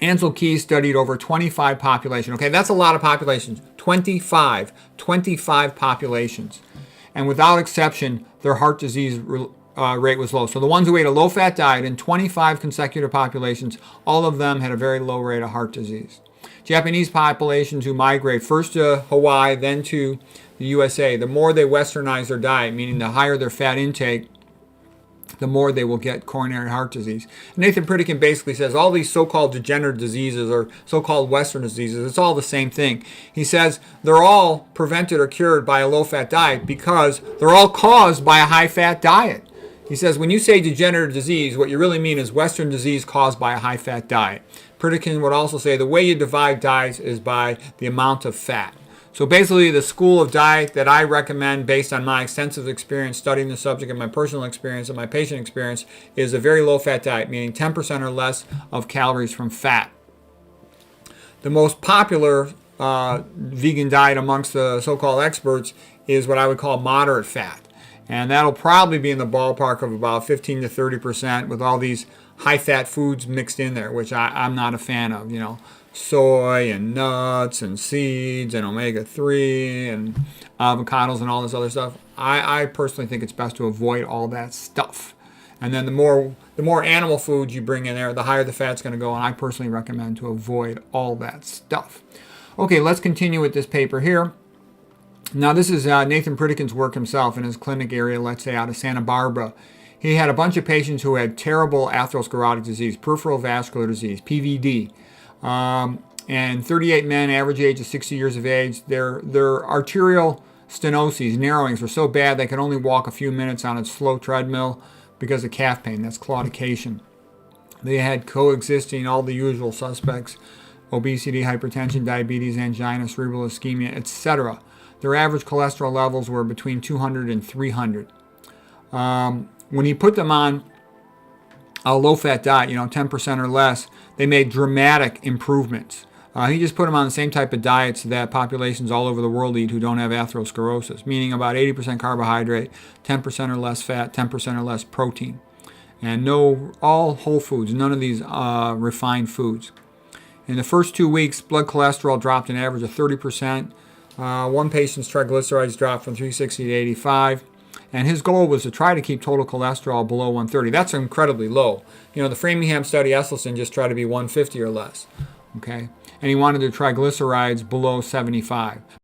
Ansel Keys studied over 25 populations. Okay, that's a lot of populations. 25 populations. And without exception, their heart disease rate was low. So the ones who ate a low-fat diet in 25 consecutive populations, all of them had a very low rate of heart disease. Japanese populations who migrate first to Hawaii, then to the USA, the more they westernize their diet, meaning the higher their fat intake, the more they will get coronary heart disease. Nathan Pritikin basically says all these so-called degenerative diseases or so-called Western diseases, it's all the same thing. He says they're all prevented or cured by a low-fat diet because they're all caused by a high-fat diet. He says when you say degenerative disease, what you really mean is Western disease caused by a high-fat diet. Pritikin would also say the way you divide diets is by the amount of fat. So basically, the school of diet that I recommend based on my extensive experience studying the subject and my personal experience and my patient experience is a very low-fat diet, meaning 10% or less of calories from fat. The most popular vegan diet amongst the so-called experts is what I would call moderate fat. And that'll probably be in the ballpark of about 15 to 30% with all these high-fat foods mixed in there, which I'm not a fan of, you know. Soy and nuts and seeds and omega-3 and avocados and all this other stuff. I personally think it's best to avoid all that stuff. And then the more animal foods you bring in there, the higher the fat's going to go. And I personally recommend to avoid all that stuff. Okay, let's continue with this paper here. Now this is Nathan Pritikin's work himself in his clinic area, let's say out of Santa Barbara. He had a bunch of patients who had terrible atherosclerotic disease, peripheral vascular disease, PVD. And 38 men, average age of 60 years of age, their arterial stenoses, narrowings, were so bad they could only walk a few minutes on a slow treadmill because of calf pain. That's claudication. They had coexisting all the usual suspects, obesity, hypertension, diabetes, angina, cerebral ischemia, etc. Their average cholesterol levels were between 200 and 300. When he put them on a low-fat diet, 10% or less, they made dramatic improvements. He just put them on the same type of diets that populations all over the world eat who don't have atherosclerosis, meaning about 80% carbohydrate, 10% or less fat, 10% or less protein. And all whole foods, none of these refined foods. In the first 2 weeks, blood cholesterol dropped an average of 30%. One patient's triglycerides dropped from 360 to 85. And his goal was to try to keep total cholesterol below 130. That's incredibly low. The Framingham study, Esselstyn, just tried to be 150 or less. Okay? And he wanted the triglycerides below 75.